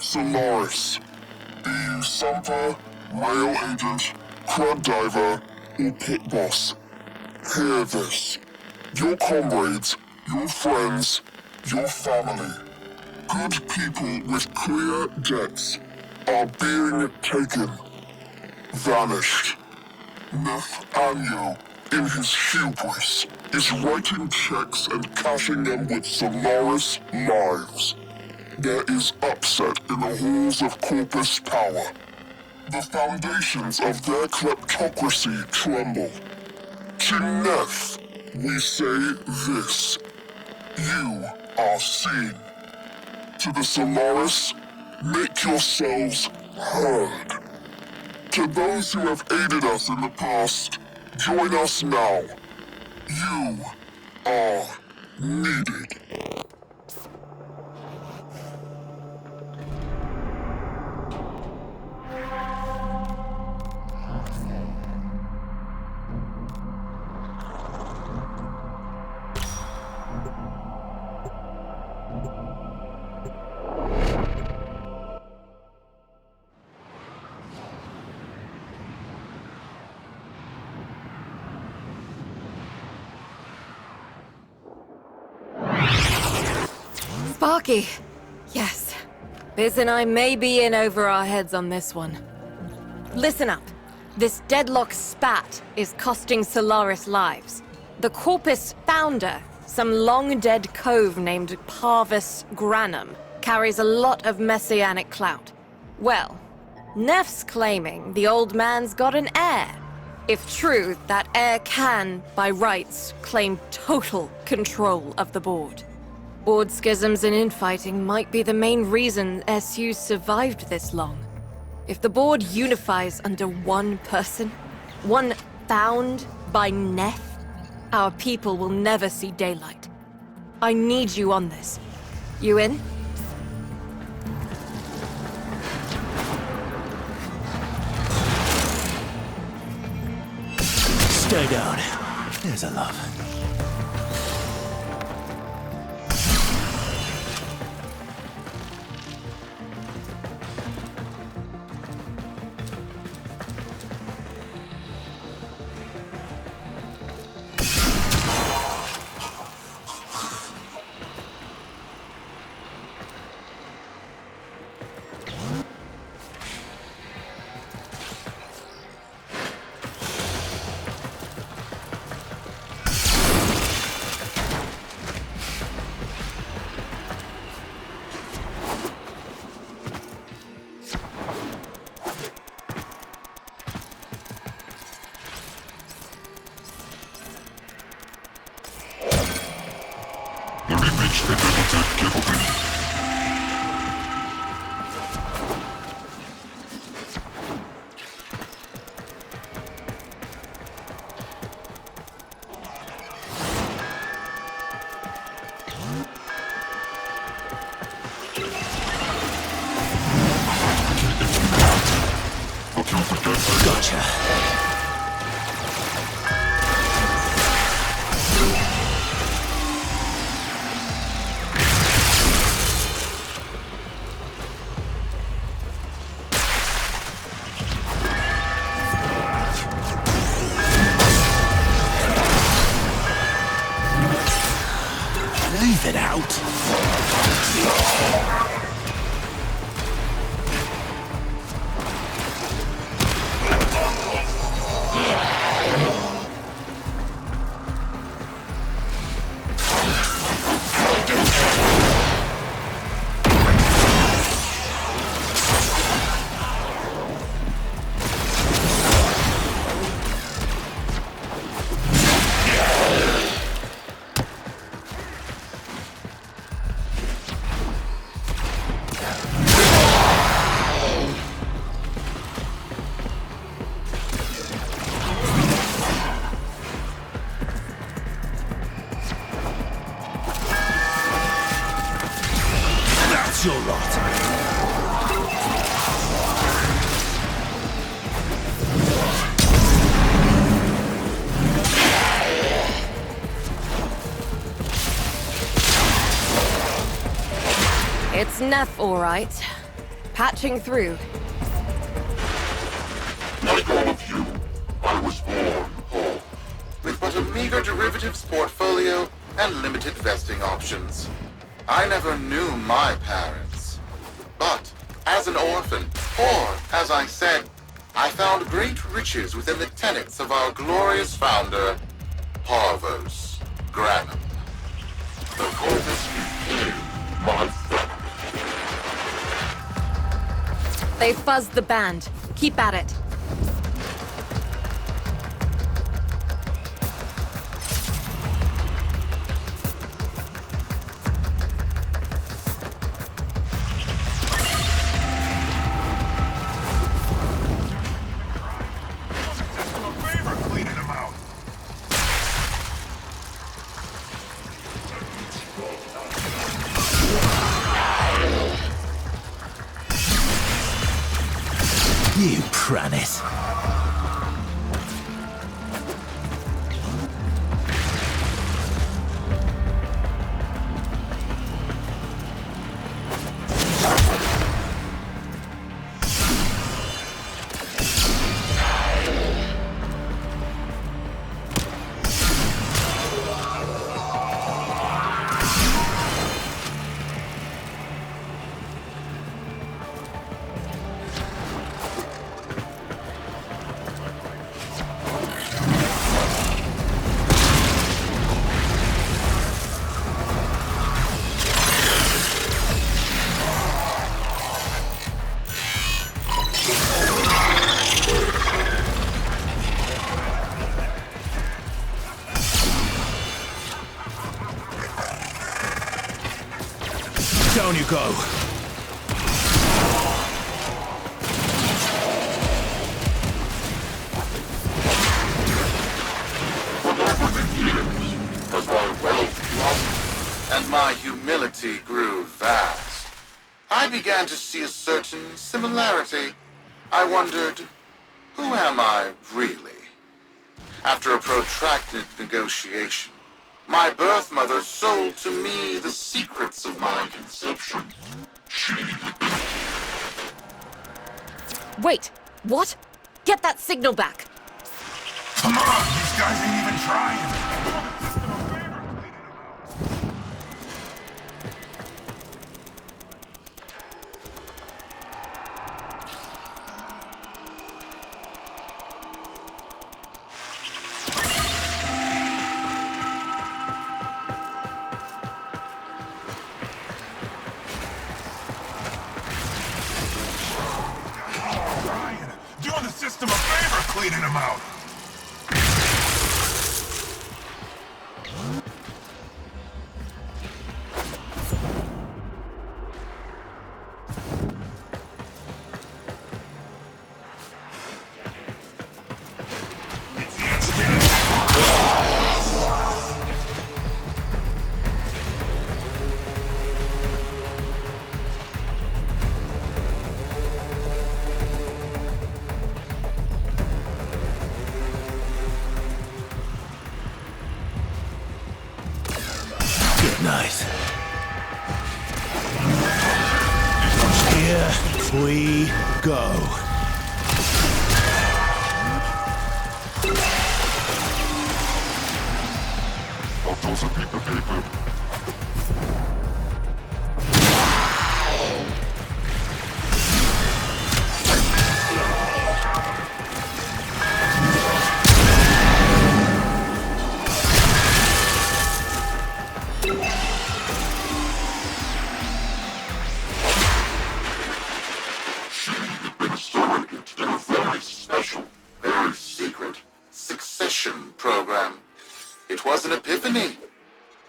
Solaris. Be you Sumper, Rail Agent, Crud Diver, or Pit Boss. Hear this. Your comrades, your friends, your family, good people with clear debts are being taken. Vanished. Nathaniel, in his hubris, is writing checks and cashing them with Solaris lives. There is upset in the halls of Corpus Power. The foundations of their kleptocracy tremble. To Neth, we say this. You are seen. To the Solaris, make yourselves heard. To those who have aided us in the past, join us now. You are needed. Sparky. Yes. Biz and I may be in over our heads on this one. Listen up. This deadlock spat is costing Solaris lives. The Corpus founder, some long-dead cove named Parvis Granum, carries a lot of messianic clout. Well, Neff's claiming the old man's got an heir. If true, that heir can, by rights, claim total control of the board. Board schisms and infighting might be the main reason SU survived this long. If the board unifies under one person, one found by Neff, our people will never see daylight. I need you on this. You in? Stay down. There's a love. Gotcha. Leave it out. Your lot. It's Neff, all right. Patching through. Like all of you, I was born poor. With but a meager derivatives portfolio and limited vesting options. I never knew my parents. But, as an orphan, or, as I said, I found great riches within the tenets of our glorious founder, Parvos Granum. The Corvus became my family. They fuzzed the band. Keep at it. You pranit. Down you go. And my humility grew vast. I began to see a certain similarity. I wondered, who am I really? After a protracted negotiation, my birth mother sold to me the secrets of my conception. Wait, what? Get that signal back. Come on, these guys ain't even trying. Doing the system a favor cleaning them out. Nice. Here we go. Very secret succession program. It was an epiphany.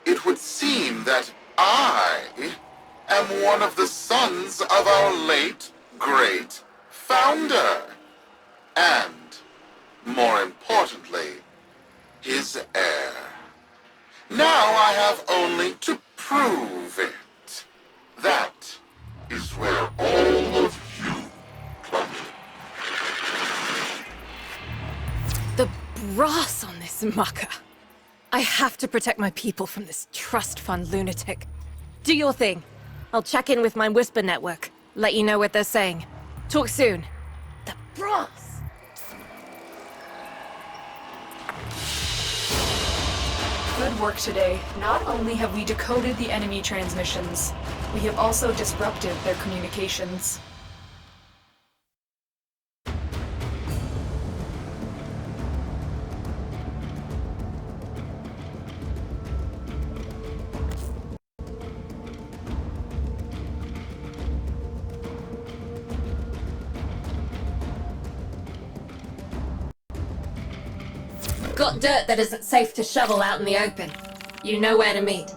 It would seem that I am one of the sons of our late, great founder. And, more importantly, his heir. Now I have only to prove it. That is where all of you come in. The brass on this mucker. I have to protect my people from this trust fund lunatic. Do your thing. I'll check in with my Whisper network. Let you know what they're saying. Talk soon. The brass! Good work today. Not only have we decoded the enemy transmissions, we have also disrupted their communications. Got dirt that isn't safe to shovel out in the open. You know where to meet.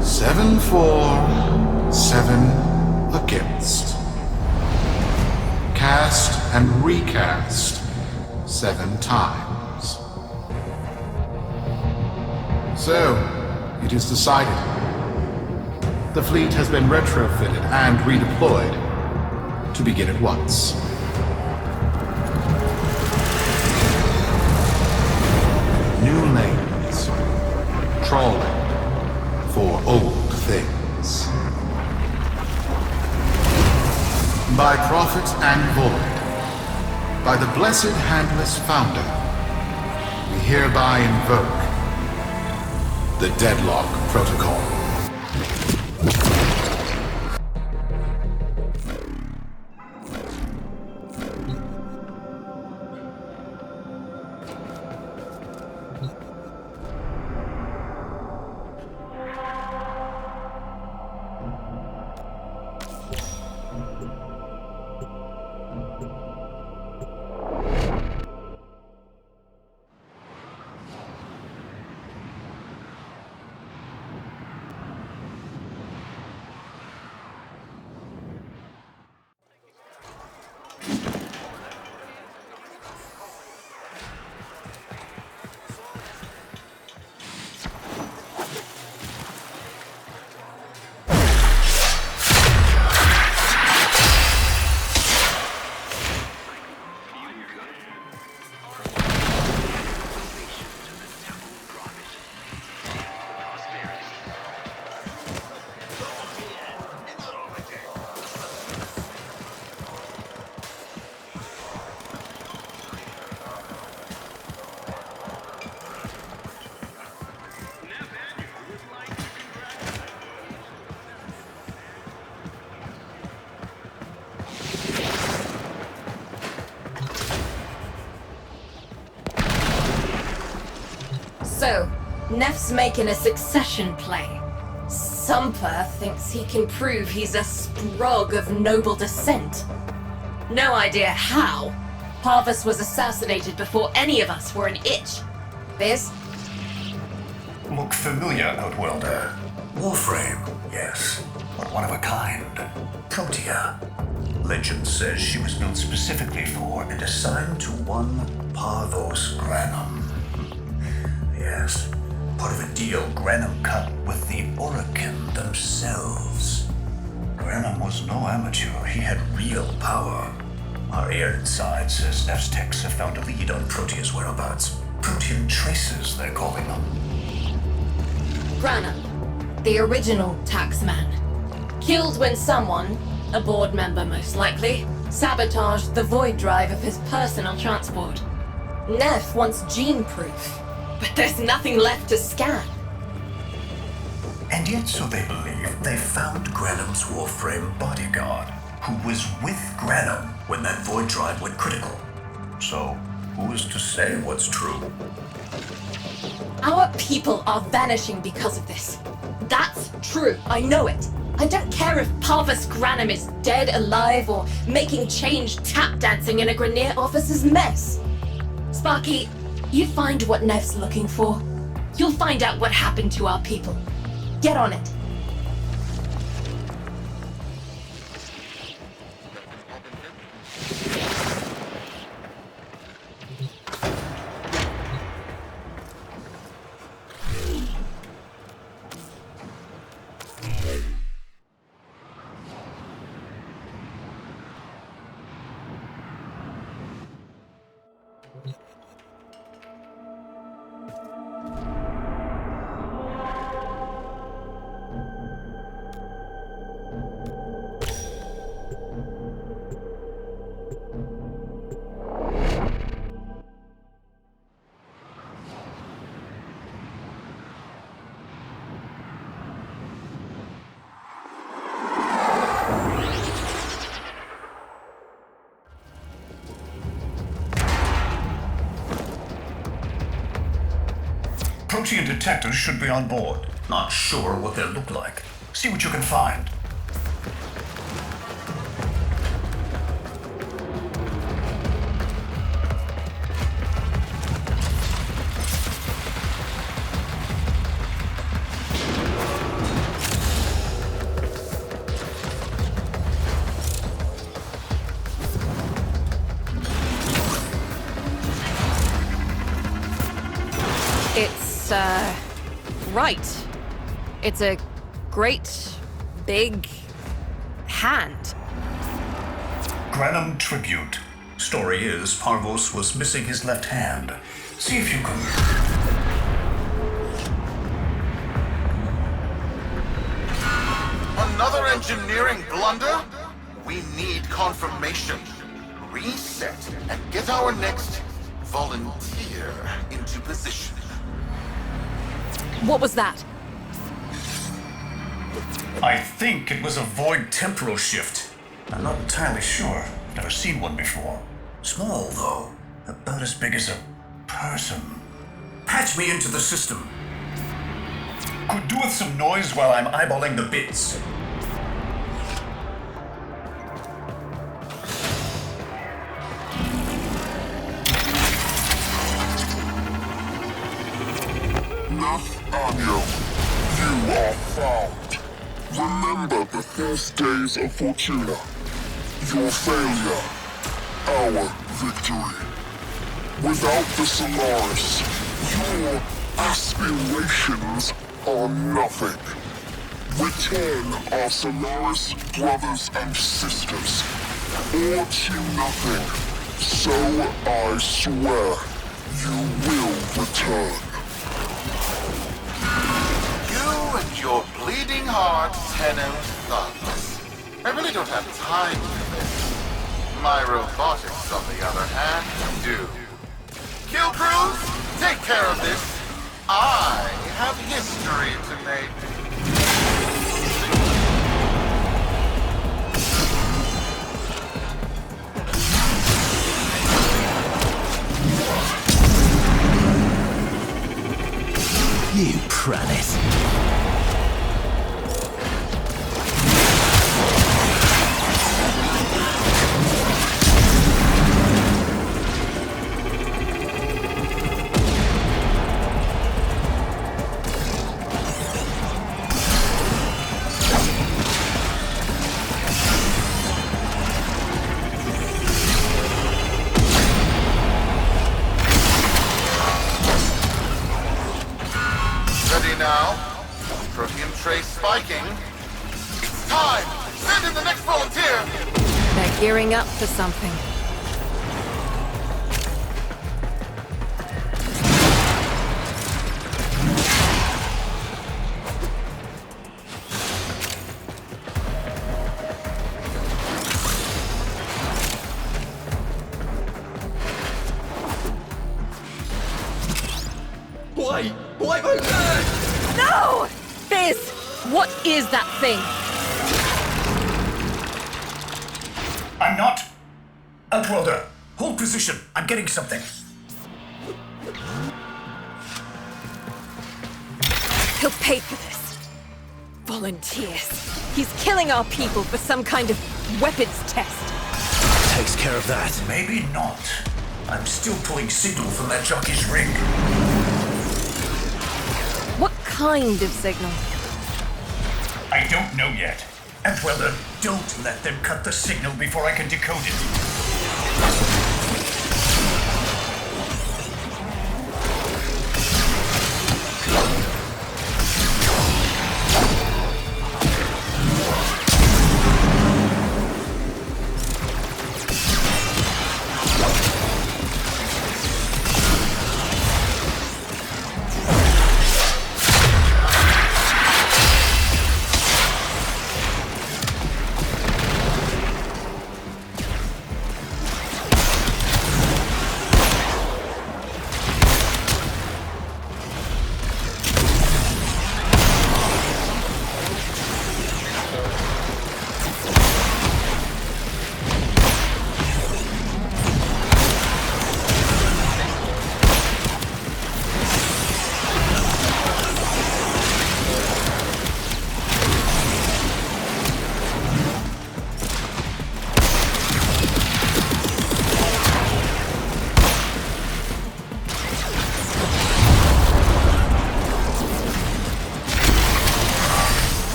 Seven for, 7 against. Cast and recast 7 times. So, it is decided. The fleet has been retrofitted and redeployed to begin at once. New lanes. Trawling for old things. By prophet and void, by the blessed handless founder, we hereby invoke the Deadlock Protocol. So, Neff's making a succession play. Sumper thinks he can prove he's a sprog of noble descent. No idea how. Parvus was assassinated before any of us were an itch. Biz? Look familiar, Outworlder. Warframe, yes, but one of a kind. PROTEA. Legend says she was built specifically for and assigned to one Parvos Granum. Yes, part of a deal Granum cut with the Orokin themselves. Granum was no amateur. He had real power. Our air inside says Neff's techs have found a lead on Protea's whereabouts. Protean traces, they're calling them. Granum, the original taxman. Killed when someone, a board member most likely, sabotaged the void drive of his personal transport. Neff wants gene proof, but there's nothing left to scan. And yet, so they believe, they found Granum's Warframe bodyguard, who was with Granum when that void drive went critical. So, who is to say what's true? Our people are vanishing because of this. That's true, I know it. I don't care if Parvus Granum is dead, alive, or making change tap dancing in a Grenier officer's mess. Sparky, you find what Neff's looking for. You'll find out what happened to our people. Get on it. Protean detectors should be on board. Not sure what they look like. See what you can find. Right. It's a great, big hand. Granum tribute. Story is, Parvos was missing his left hand. See if you can... Another engineering blunder? We need confirmation. Reset and get our next volunteer into position. What was that? I think it was a void temporal shift. I'm not entirely sure. Never seen one before. Small, though. About as big as a person. Patch me into the system. Could do with some noise while I'm eyeballing the bits. Nathaniel, you are found. Remember the first days of Fortuna. Your failure, our victory. Without the Solaris, your aspirations are nothing. Return our Solaris brothers and sisters, or to nothing. So I swear, you will return. You and your bleeding heart, Tenno thugs. I really don't have time for this. My robotics, on the other hand, do. Kill crews, take care of this. I have history to make. You pranit. Ready now? Protean trace spiking. It's time! Send in the next volunteer! They're gearing up for something. Why my leg? No! Fizz! What is that thing? I'm not. Outworlder, hold position. I'm getting something. He'll pay for this. Volunteers. He's killing our people for some kind of weapons test. Takes care of that. Maybe not. I'm still pulling signal from that jockey's ring. What kind of signal? I don't know yet. Outwelder, don't let them cut the signal before I can decode it.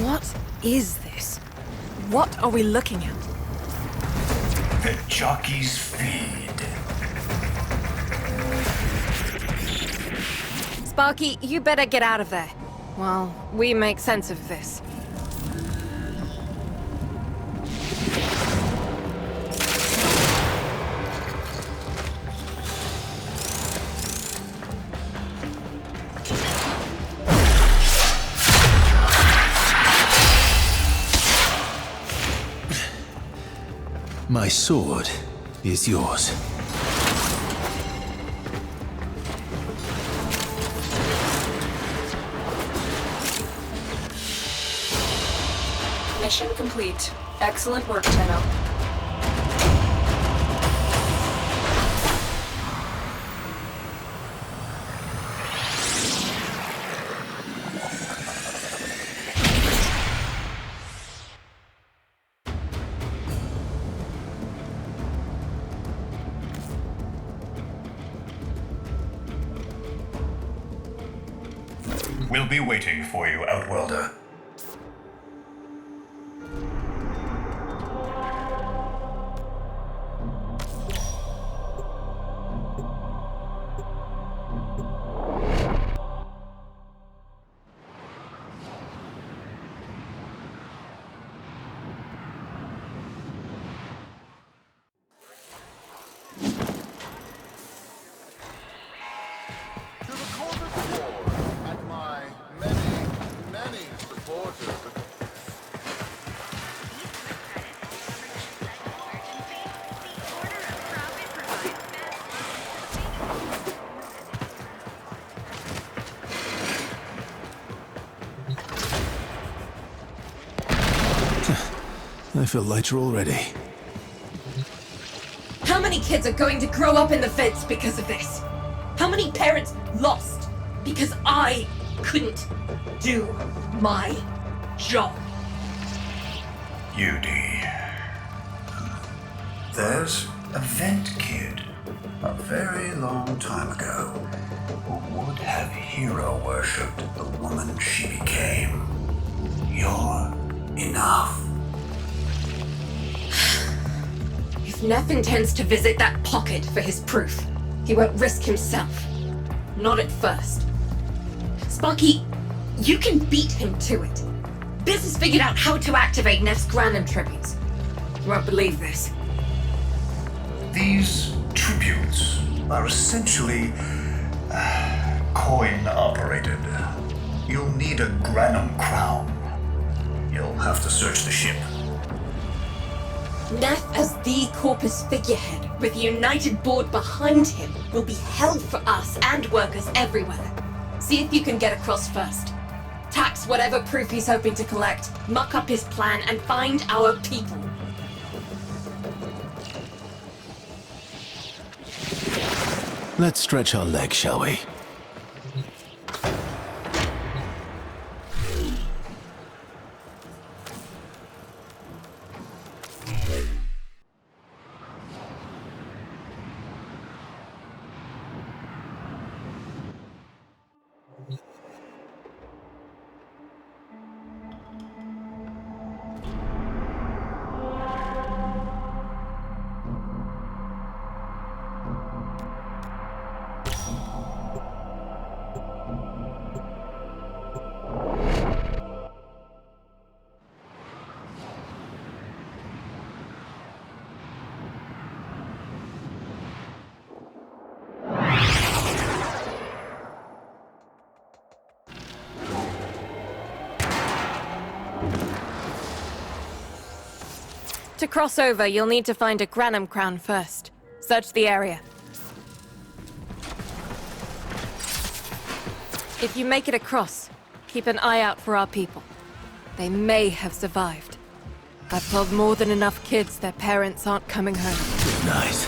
What is this? What are we looking at? The jockey's feed. Sparky, you better get out of there. While we make sense of this. My sword is yours. Mission complete. Excellent work, Tenno. We'll be waiting for you, Outwelder. To the Corvus War and my many supporters. I feel lighter already. How many kids are going to grow up in the feds because of this? How many parents lost because I couldn't do my job? UD. There's a vent kid a very long time ago who would have hero worshipped the woman she became. You're enough. If Neff intends to visit that pocket for his proof, he won't risk himself. Not at first. Sparky, you can beat him to it. Biz has figured out how to activate Neff's Granum tributes. You won't believe this. These tributes are essentially coin-operated. You'll need a Granum crown. You'll have to search the ship. Neff as the Corpus figurehead, with the united board behind him, will be hell for us and workers everywhere. See if you can get across first. Tax whatever proof he's hoping to collect, muck up his plan, and find our people. Let's stretch our legs, shall we? To cross over, you'll need to find a Granum crown first. Search the area. If you make it across, keep an eye out for our people. They may have survived. I've told more than enough kids their parents aren't coming home. Nice.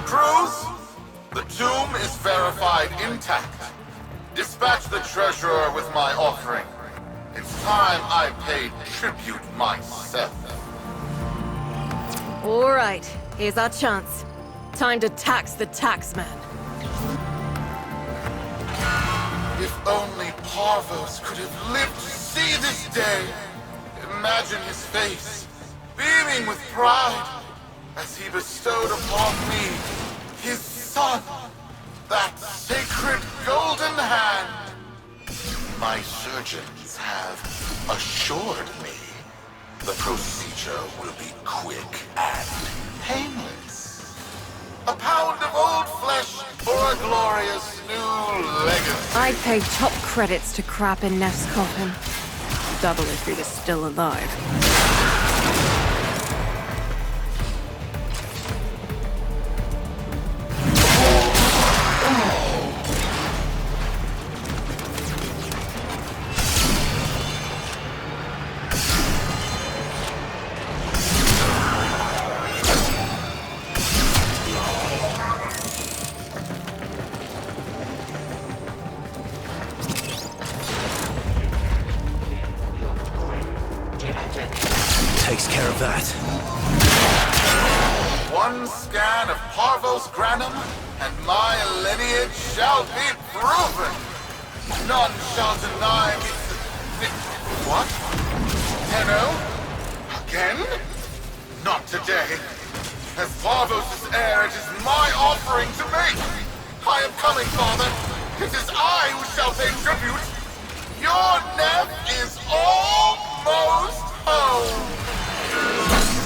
Crews, the tomb is verified intact. Dispatch the treasurer with my offering. It's time I paid tribute myself. All right, here's our chance. Time to tax the taxman. If only Parvos could have lived to see this day. Imagine his face, beaming with pride, as he bestowed upon me, his son, that sacred golden hand. My surgeons have assured me the procedure will be quick and painless. A pound of old flesh for a glorious new legacy. I'd pay top credits to crap in Neff's coffin. Double if he was still alive. Takes care of that. One scan of Parvos Granum, and my lineage shall be proven. None shall deny me. What? Tenno? Again? Not today. As Parvos' heir, it is my offering to make. I am coming, Father. It is I who shall pay tribute. Your Neff is almost home.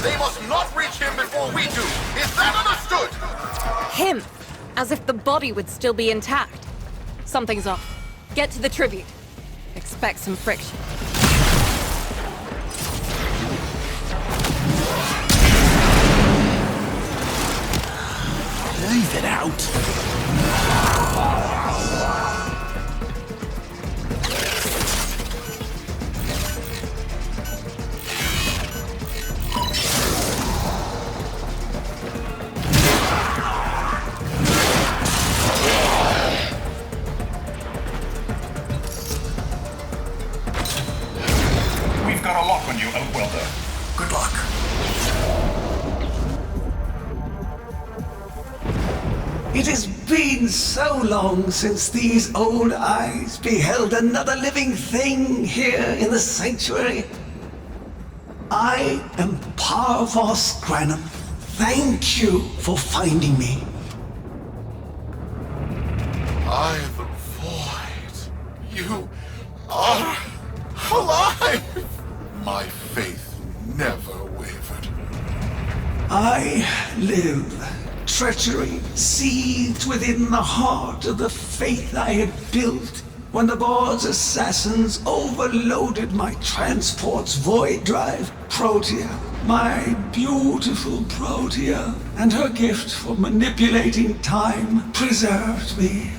They must not reach him before we do. Is that understood? Him! As if the body would still be intact. Something's off. Get to the tribute. Expect some friction. Leave it out. We've got a lock on you, Outwelder. Good luck. It has been so long since these old eyes beheld another living thing here in the sanctuary. I am Parvos Granum. Thank you for finding me. I the void. You are alive. My faith never wavered. I live. Treachery seethed within the heart of the faith I had built when the board's assassins overloaded my transport's void drive, PROTEA. My beautiful PROTEA and her gift for manipulating time preserved me.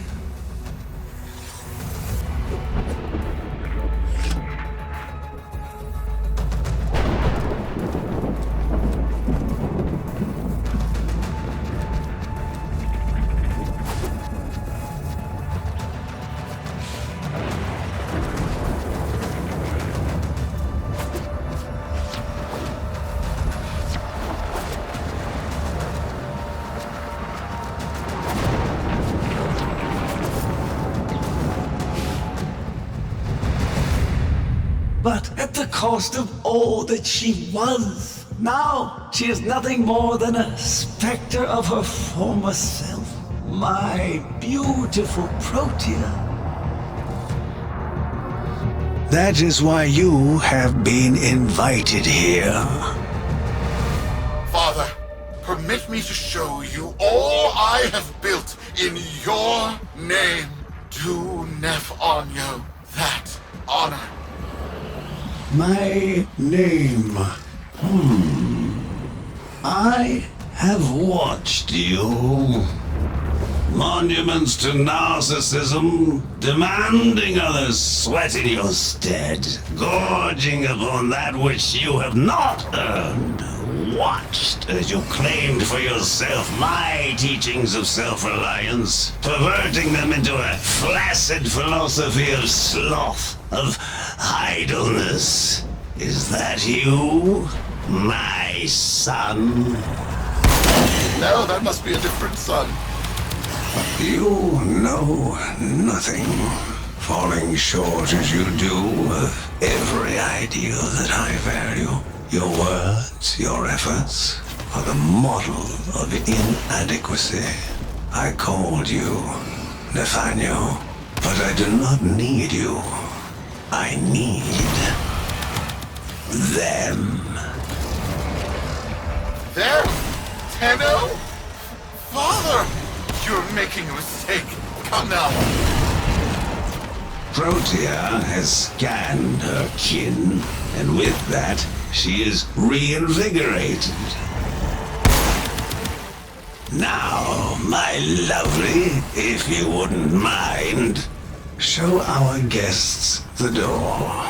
but at the cost of all that she was. Now, she is nothing more than a specter of her former self. My beautiful PROTEA. That is why you have been invited here. Father, permit me to show you all I have built in your name. Do Nef Onyo that honor. My name. I have watched you. Monuments to narcissism, demanding others sweat in your stead, gorging upon that which you have not earned. Watched as you claimed for yourself my teachings of self-reliance, perverting them into a flaccid philosophy of sloth, of idleness. Is that you, my son? No, that must be a different son. You know nothing, falling short as you do of every ideal that I value. Your words, your efforts, are the model of inadequacy. I called you, Nathaniel, but I do not need you. I need them. There? Tenno? Father! You're making a mistake. Come now. PROTEA has scanned her kin, and with that, she is reinvigorated. Now, my lovely, if you wouldn't mind, show our guests the door.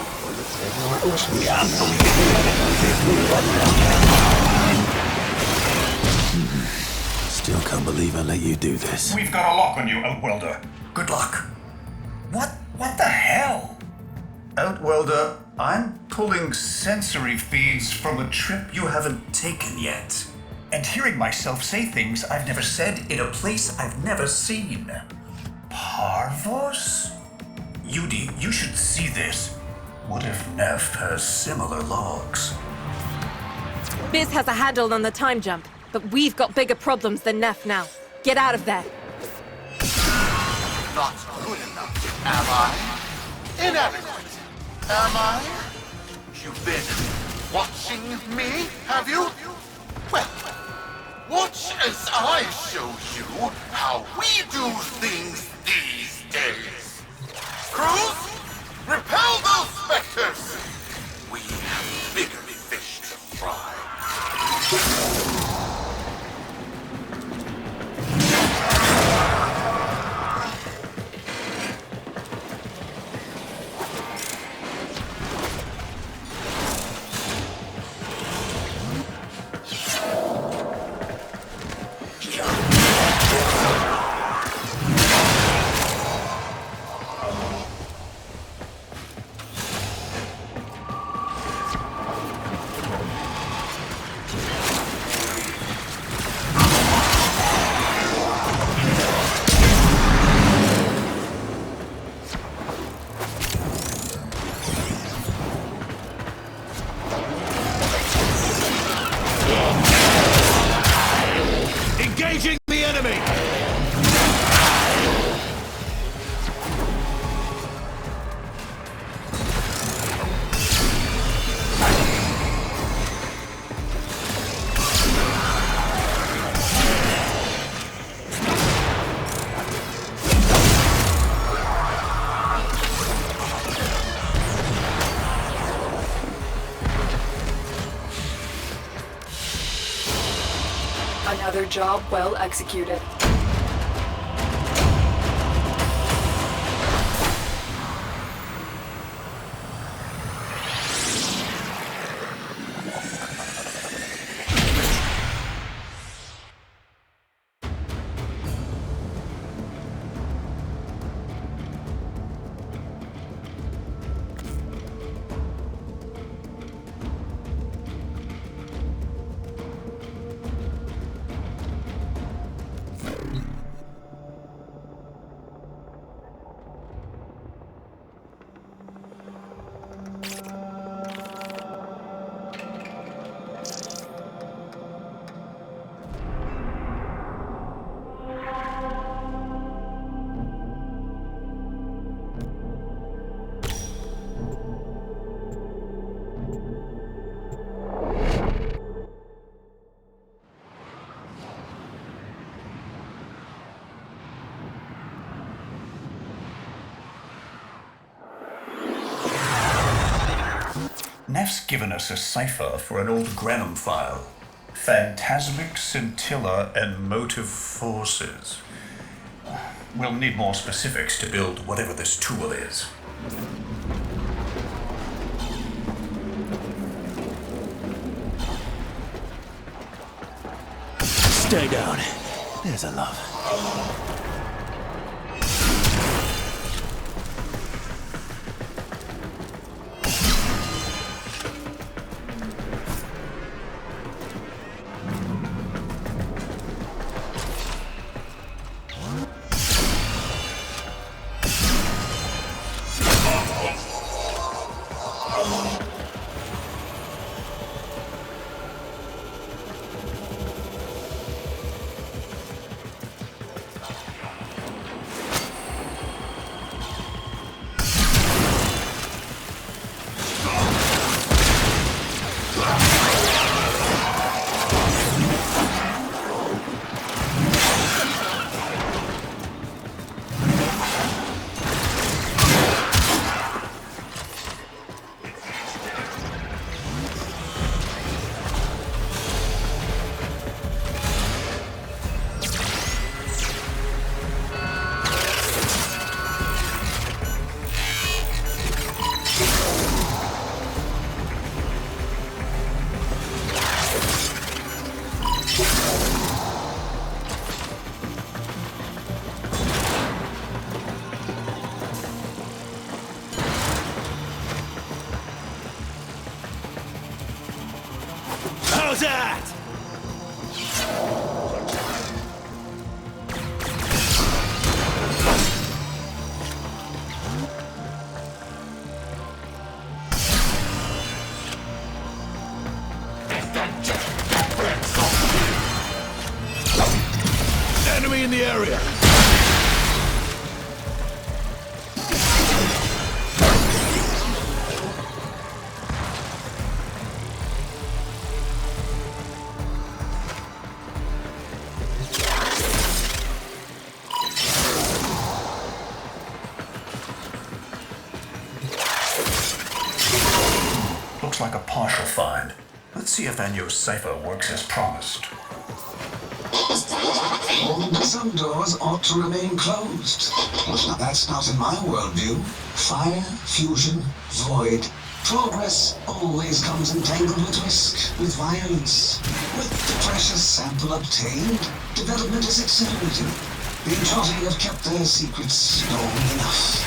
Still can't believe I let you do this. We've got a lock on you, Outwelder. Good luck. What the hell? Outwelder, I'm pulling sensory feeds from a trip you haven't taken yet. And hearing myself say things I've never said In a place I've never seen. Parvos? Yudi, you should see this. What if Neff has similar logs? Biz has a handle on the time jump, but we've got bigger problems than Neff now. Get out of there. Not good enough, am I? Inadequate, am I? You've been watching me, have you? Well, watch as I show you how we do things these days. Crews, repel those specters! We have bigger fish to fry. Engaging the enemy! Another job well executed. Staff's given us a cipher for an old Granum file. Phantasmic scintilla and motive forces. We'll need more specifics to build whatever this tool is. Stay down. There's a love. How's that? Enemy in the area. Looks like a partial find. Let's see if Anyo's cipher works as promised. Some doors ought to remain closed. Now, that's not in my worldview. Fire, fusion, void. Progress always comes entangled with risk, with violence. With the precious sample obtained, development is accelerated. The Intrati have kept their secrets long enough.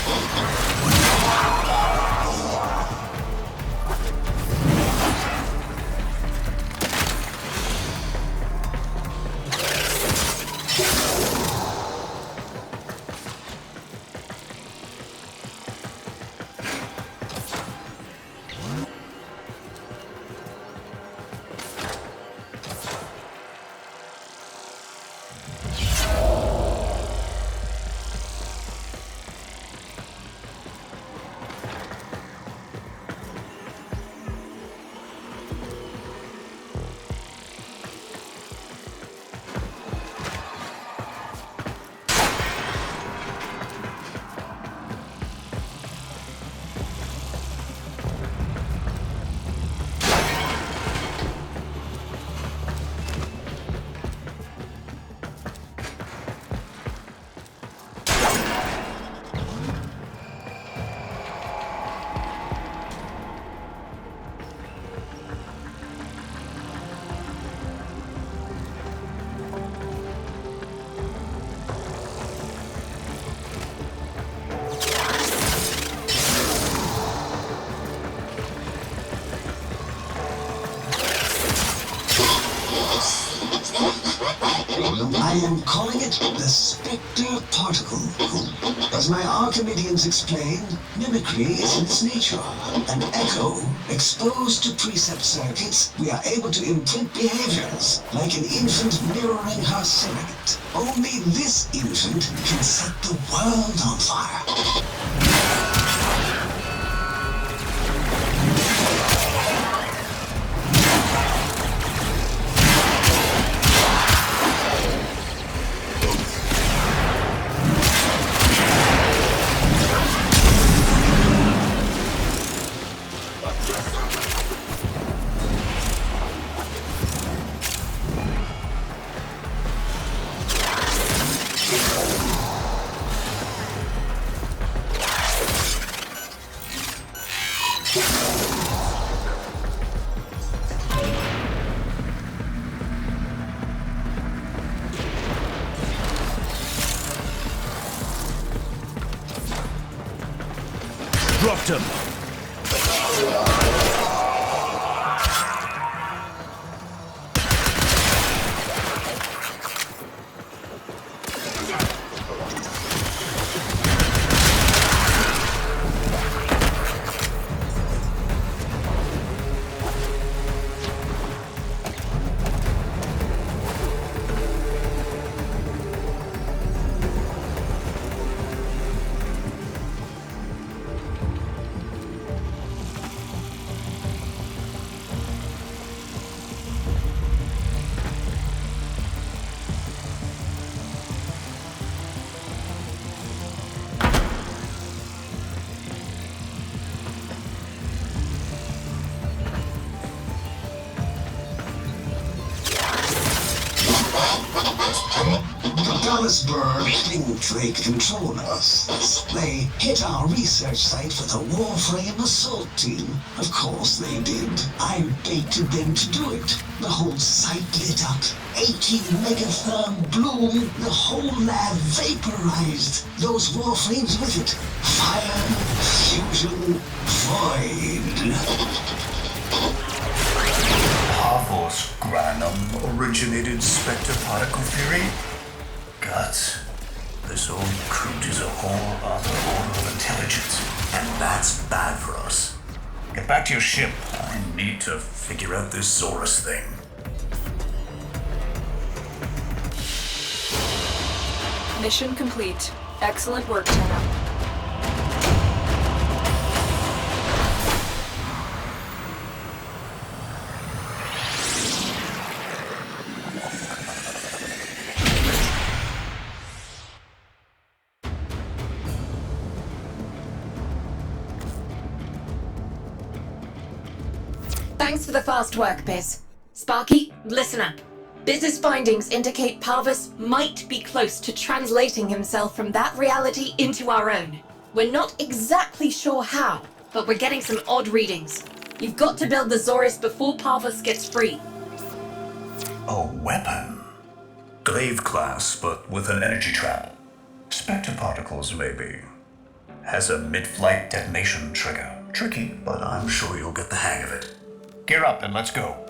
I am calling it the Spectre Particle. As my Archimedeans explained, mimicry is in its nature. An echo, exposed to precept circuits, we are able to imprint behaviors, like an infant mirroring her surrogate. Only this infant can set the world on fire. victim! Dallasburg think they control us. They hit our research site for the Warframe assault team. Of course they did. I baited them to do it. The whole site lit up. 18 megatherm bloom. The whole lab vaporized. Those Warframes with it. Fire, fusion, void. Havos Granum originated spectre particle theory? Guts. This old Kroot is a whole other order of intelligence, and that's bad for us. Get back to your ship. I need to figure out this Zorus thing. Mission complete. Excellent work, Tenno. Thanks for the fast work, Biz. Sparky, listen up. Biz's findings indicate Parvus might be close to translating himself from that reality into our own. We're not exactly sure how, but we're getting some odd readings. You've got to build the Zorus before Parvus gets free. A weapon? Glaive class, but with an energy trap. Spectre particles, maybe. Has a mid-flight detonation trigger. Tricky, but I'm sure you'll get the hang of it. Gear up and let's go.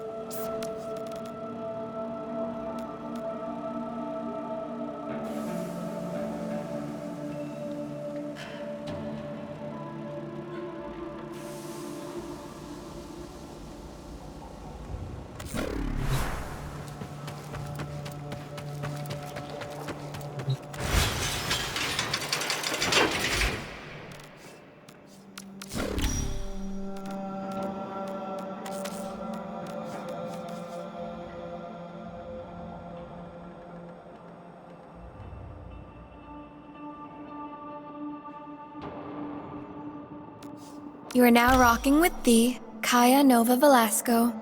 You are now rocking with the Kaya Nova Velasco.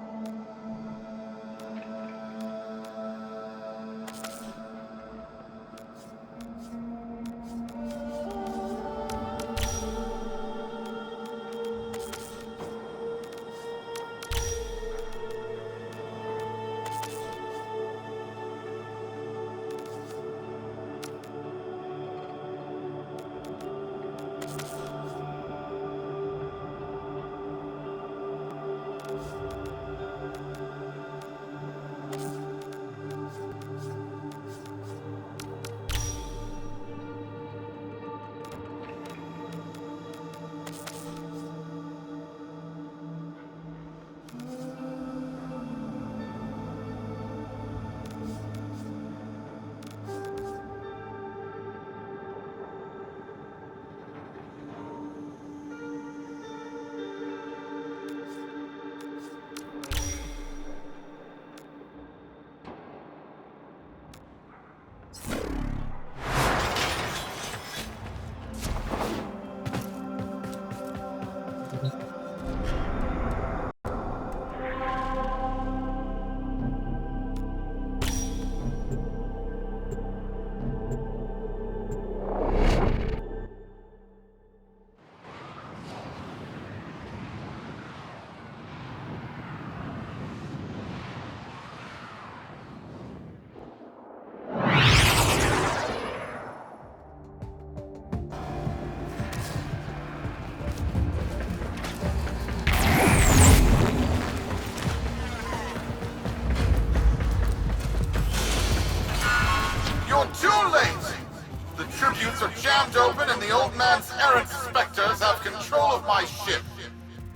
are jammed open and the old man's errant specters have control of my ship.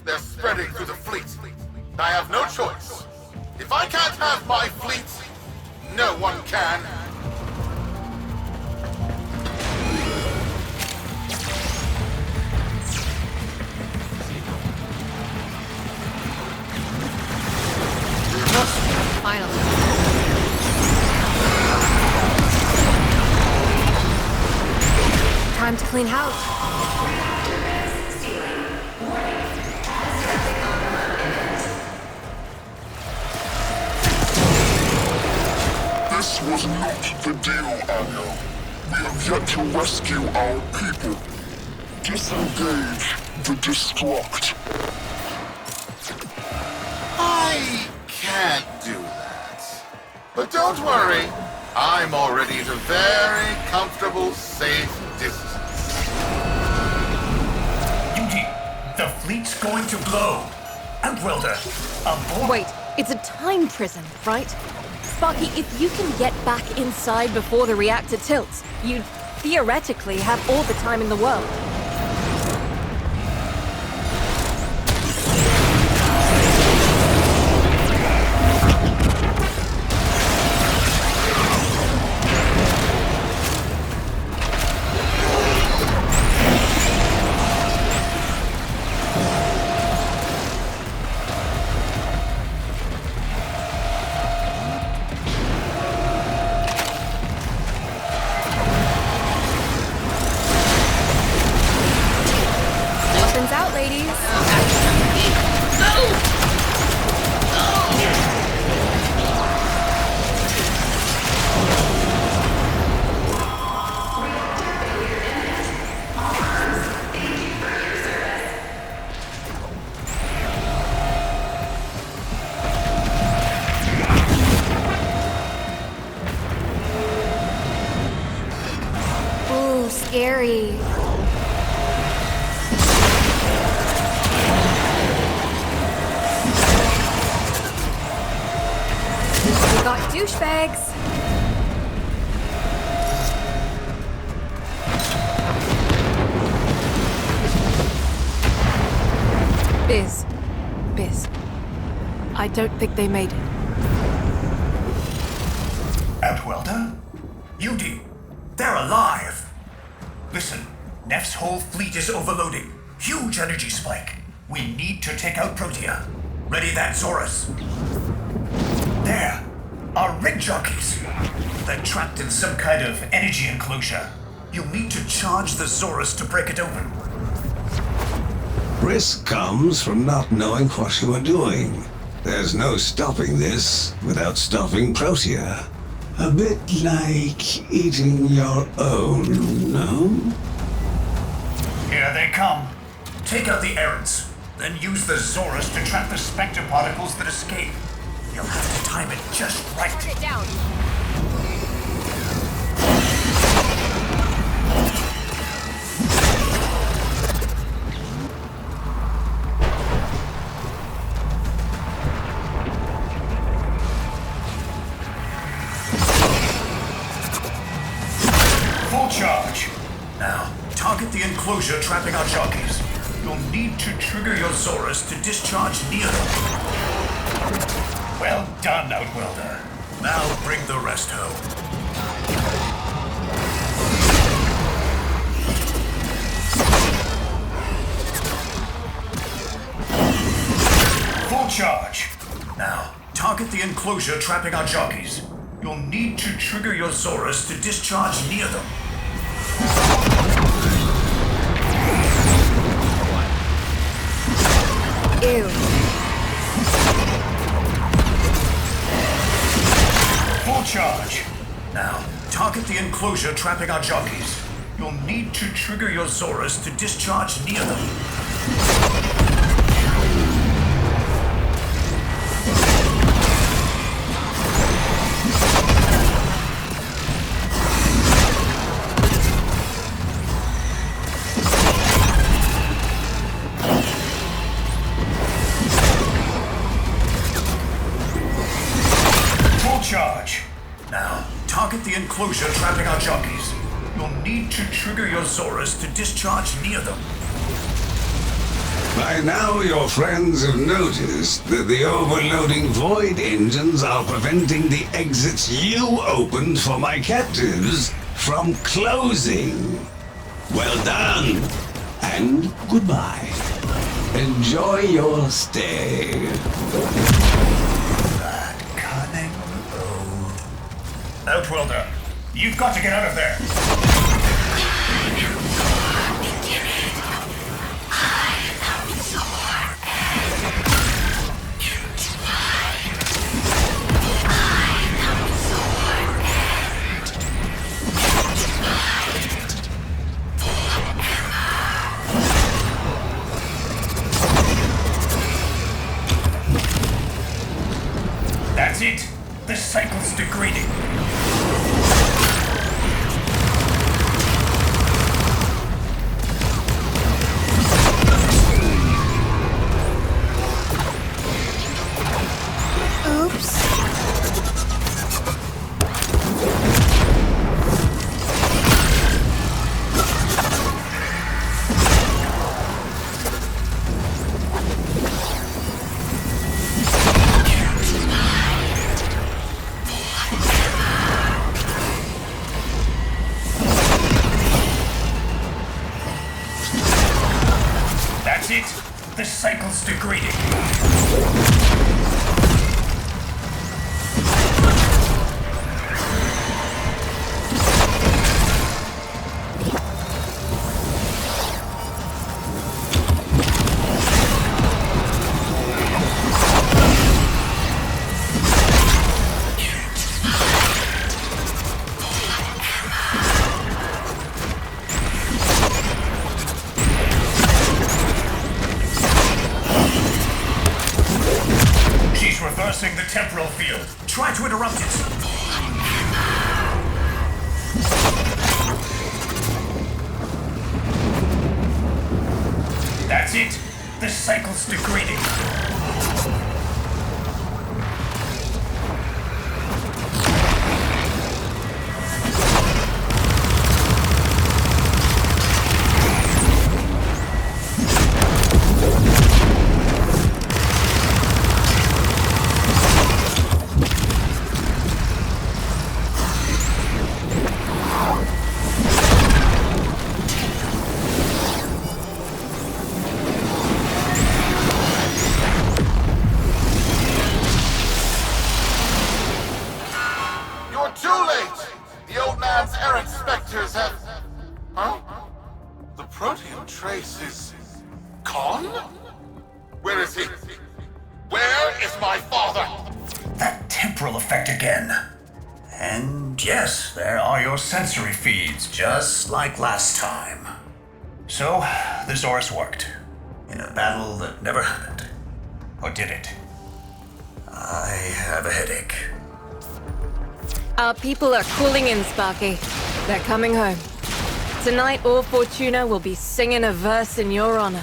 They're spreading through the fleet. I have no choice. If I can't have my fleet, no one can. Finally. Time to clean house. This was not the deal, Anya. We have yet to rescue our people. Disengage the destruct. I can't do that. But don't worry. I'm already at a very comfortable, safe distance. Duty, the fleet's going to blow. Outwelder, aboard. Wait, it's a time prison, right? Sparky, if you can get back inside before the reactor tilts, you'd theoretically have all the time in the world. Out, ladies. Ooh, scary. Got douchebags. Biz. I don't think they made it. Outwelder? Yudi, they're alive. Listen, Neff's whole fleet is overloading. Huge energy spike. We need to take out Protea. Ready that, Zorus. There. Our rig jockeys. They're trapped in some kind of energy enclosure. You'll need to charge the Zorus to break it open. Risk comes from not knowing what you are doing. There's no stopping this without stopping Protea. A bit like eating your own, no? Here they come. Take out the errants, then use the Zorus to trap the Spectre particles that escape. You'll have to time it just right. Target down. Full charge. Now, target the enclosure trapping our jockeys. You'll need to trigger your Zorus to discharge near them. Well done, Outwelder. Now bring the rest home. Full charge. Now, target the enclosure trapping our jockeys. You'll need to trigger your Zorus to discharge near them. Ew. Full charge. Now, target the enclosure trapping our jockeys. You'll need to trigger your Zorus to discharge near them. Full charge. Now, target the enclosure trapping our jockeys. You'll need to trigger your Zoras to discharge near them. By now, your friends have noticed that the overloading void engines are preventing the exits you opened for my captives from closing. Well done, and goodbye. Enjoy your stay. That cunning Outworlder, you've got to get out of there. That's it. The cycle's degrading. Oops. That's it. The cycle's degrading. She's reversing the temporal field. Try to interrupt it. That's it. The cycle's degrading. You're too late! The old man's errant specters have... Huh? The protean trace is... gone? Where is he? Where is my father? That temporal effect again. And yes, there are your sensory feeds, just like last time. So, the Zorus worked. In a battle that never happened. Or did it? I have a headache. Our people are cooling in, Sparky. They're coming home. Tonight, all Fortuna will be singing a verse in your honor.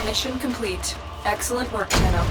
Mission complete. Excellent work, Tenno.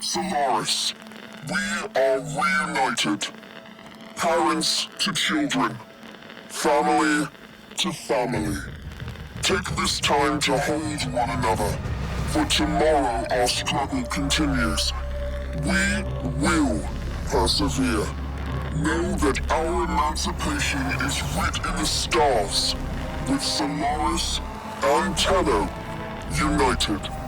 Solaris, we are reunited. Parents to children. Family to family. Take this time to hold one another, for tomorrow our struggle continues. We will persevere. Know that our emancipation is writ in the stars, with Solaris and Tello united.